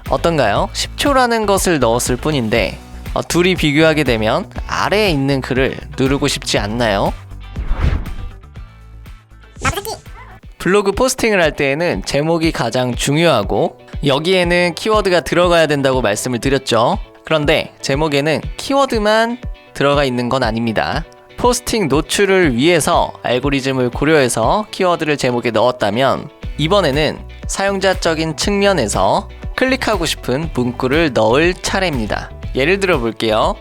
어떤가요? 10초라는 것을 넣었을 뿐인데 둘이 비교하게 되면 아래에 있는 글을 누르고 싶지 않나요? 블로그 포스팅을 할 때에는 제목이 가장 중요하고 여기에는 키워드가 들어가야 된다고 말씀을 드렸죠. 그런데 제목에는 키워드만 들어가 있는 건 아닙니다. 포스팅 노출을 위해서 알고리즘을 고려해서 키워드를 제목에 넣었다면 이번에는 사용자적인 측면에서 클릭하고 싶은 문구를 넣을 차례입니다. 예를 들어 볼게요.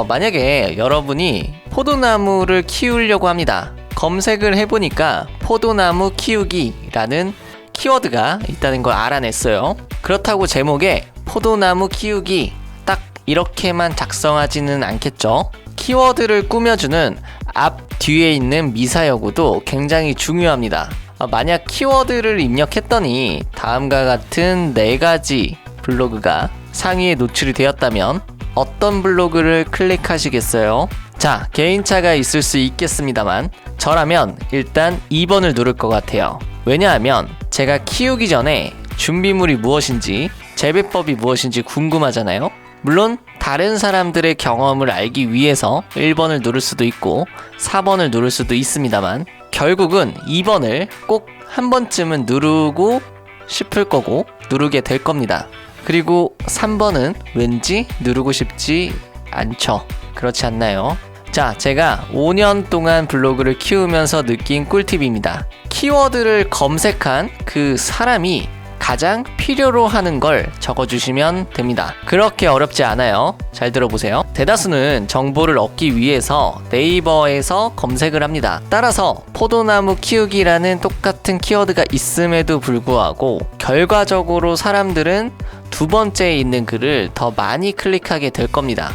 만약에 여러분이 포도나무를 키우려고 합니다. 검색을 해보니까 포도나무 키우기라는 키워드가 있다는 걸 알아냈어요. 그렇다고 제목에 포도나무 키우기 딱 이렇게만 작성하지는 않겠죠. 키워드를 꾸며주는 앞 뒤에 있는 미사여구도 굉장히 중요합니다. 만약 키워드를 입력했더니 다음과 같은 4가지 블로그가 상위에 노출이 되었다면 어떤 블로그를 클릭하시겠어요? 자, 개인차가 있을 수 있겠습니다만 저라면 일단 2번을 누를 것 같아요. 왜냐하면 제가 키우기 전에 준비물이 무엇인지 재배법이 무엇인지 궁금하잖아요. 물론 다른 사람들의 경험을 알기 위해서 1번을 누를 수도 있고 4번을 누를 수도 있습니다만 결국은 2번을 꼭 한 번쯤은 누르고 싶을 거고 누르게 될 겁니다. 그리고 3번은 왠지 누르고 싶지 않죠. 그렇지 않나요? 자, 제가 5년 동안 블로그를 키우면서 느낀 꿀팁입니다. 키워드를 검색한 그 사람이 가장 필요로 하는 걸 적어주시면 됩니다. 그렇게 어렵지 않아요. 잘 들어보세요. 대다수는 정보를 얻기 위해서 네이버에서 검색을 합니다. 따라서 포도나무 키우기라는 똑같은 키워드가 있음에도 불구하고 결과적으로 사람들은 두 번째에 있는 글을 더 많이 클릭하게 될 겁니다.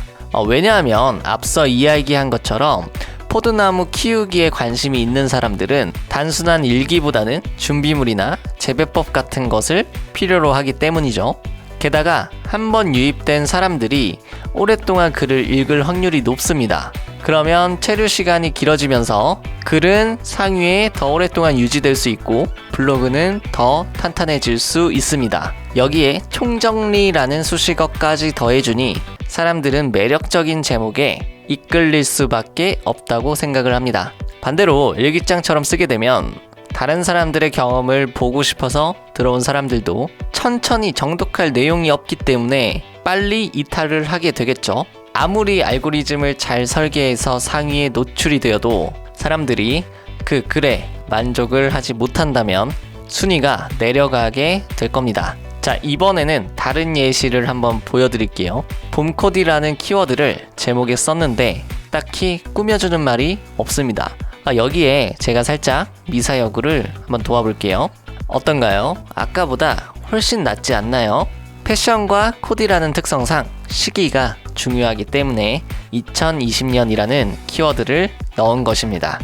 왜냐하면 앞서 이야기한 것처럼 포도나무 키우기에 관심이 있는 사람들은 단순한 일기보다는 준비물이나 재배법 같은 것을 필요로 하기 때문이죠. 게다가 한번 유입된 사람들이 오랫동안 글을 읽을 확률이 높습니다. 그러면 체류 시간이 길어지면서 글은 상위에 더 오랫동안 유지될 수 있고 블로그는 더 탄탄해질 수 있습니다. 여기에 총정리라는 수식어까지 더해주니 사람들은 매력적인 제목에 이끌릴 수밖에 없다고 생각을 합니다. 반대로 일기장처럼 쓰게 되면 다른 사람들의 경험을 보고 싶어서 들어온 사람들도 천천히 정독할 내용이 없기 때문에 빨리 이탈을 하게 되겠죠. 아무리 알고리즘을 잘 설계해서 상위에 노출이 되어도 사람들이 그 글에 만족을 하지 못한다면 순위가 내려가게 될 겁니다. 자, 이번에는 다른 예시를 한번 보여드릴게요. 봄코디라는 키워드를 제목에 썼는데 딱히 꾸며주는 말이 없습니다. 여기에 제가 살짝 미사여구를 한번 도와볼게요. 어떤가요? 아까보다 훨씬 낫지 않나요? 패션과 코디라는 특성상 시기가 중요하기 때문에 2020년이라는 키워드를 넣은 것입니다.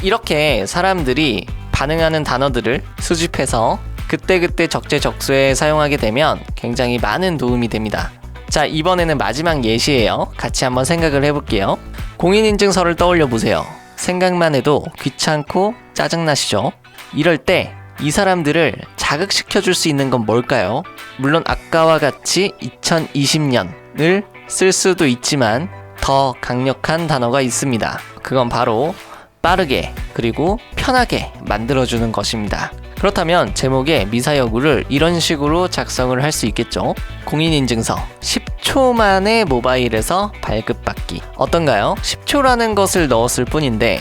이렇게 사람들이 반응하는 단어들을 수집해서 그때그때 적재적소에 사용하게 되면 굉장히 많은 도움이 됩니다. 자, 이번에는 마지막 예시예요. 같이 한번 생각을 해볼게요. 공인인증서를 떠올려 보세요. 생각만 해도 귀찮고 짜증나시죠? 이럴 때 이 사람들을 자극시켜 줄 수 있는 건 뭘까요? 물론 아까와 같이 2020년을 쓸 수도 있지만 더 강력한 단어가 있습니다. 그건 바로 빠르게 그리고 편하게 만들어주는 것입니다. 그렇다면 제목에 미사여구를 이런 식으로 작성을 할 수 있겠죠. 공인인증서 10초 만에 모바일에서 발급받기. 어떤가요? 10초라는 것을 넣었을 뿐인데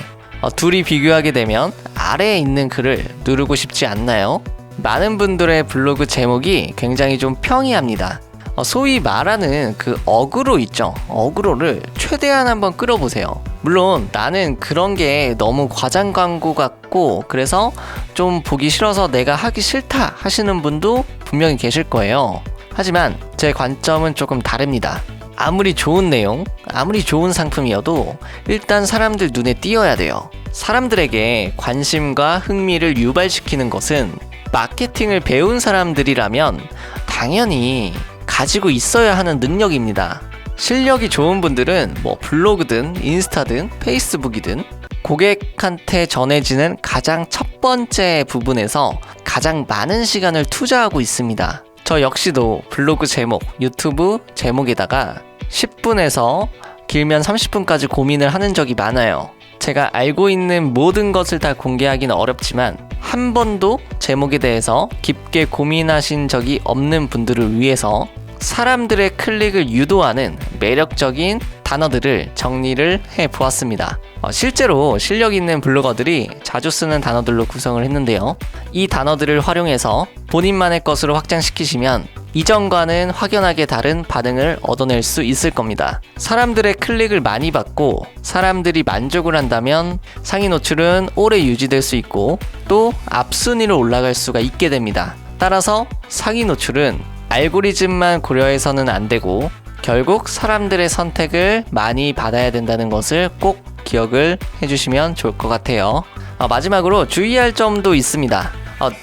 둘이 비교하게 되면 아래에 있는 글을 누르고 싶지 않나요? 많은 분들의 블로그 제목이 굉장히 좀 평이합니다. 소위 말하는 그 어그로 있죠. 어그로를 최대한 한번 끌어보세요. 물론 나는 그런 게 너무 과장 광고 같고 그래서 좀 보기 싫어서 내가 하기 싫다 하시는 분도 분명히 계실 거예요. 하지만 제 관점은 조금 다릅니다. 아무리 좋은 내용, 아무리 좋은 상품이어도 일단 사람들 눈에 띄어야 돼요. 사람들에게 관심과 흥미를 유발시키는 것은 마케팅을 배운 사람들이라면 당연히 가지고 있어야 하는 능력입니다. 실력이 좋은 분들은 블로그든 인스타든 페이스북이든 고객한테 전해지는 가장 첫 번째 부분에서 가장 많은 시간을 투자하고 있습니다. 저 역시도 블로그 제목, 유튜브 제목에다가 10분에서 길면 30분까지 고민을 하는 적이 많아요. 제가 알고 있는 모든 것을 다 공개하기는 어렵지만 한 번도 제목에 대해서 깊게 고민하신 적이 없는 분들을 위해서 사람들의 클릭을 유도하는 매력적인 단어들을 정리를 해보았습니다. 실제로 실력 있는 블로거들이 자주 쓰는 단어들로 구성을 했는데요. 이 단어들을 활용해서 본인만의 것으로 확장시키시면 이전과는 확연하게 다른 반응을 얻어낼 수 있을 겁니다. 사람들의 클릭을 많이 받고 사람들이 만족을 한다면 상위 노출은 오래 유지될 수 있고 또 앞순위로 올라갈 수가 있게 됩니다. 따라서 상위 노출은 알고리즘만 고려해서는 안 되고 결국 사람들의 선택을 많이 받아야 된다는 것을 꼭 기억을 해주시면 좋을 것 같아요. 마지막으로 주의할 점도 있습니다.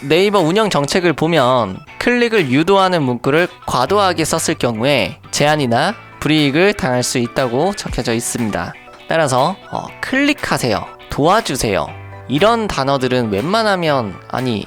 네이버 운영 정책을 보면 클릭을 유도하는 문구를 과도하게 썼을 경우에 제한이나 불이익을 당할 수 있다고 적혀져 있습니다. 따라서 클릭하세요, 도와주세요, 이런 단어들은 웬만하면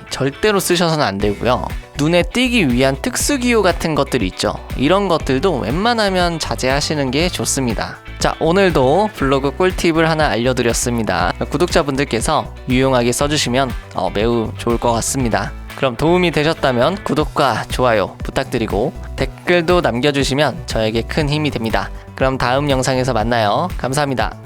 절대로 쓰셔서는 안 되고요. 눈에 띄기 위한 특수기호 같은 것들 있죠. 이런 것들도 웬만하면 자제하시는 게 좋습니다. 자, 오늘도 블로그 꿀팁을 하나 알려드렸습니다. 구독자분들께서 유용하게 써주시면 매우 좋을 것 같습니다. 그럼 도움이 되셨다면 구독과 좋아요 부탁드리고 댓글도 남겨주시면 저에게 큰 힘이 됩니다. 그럼 다음 영상에서 만나요. 감사합니다.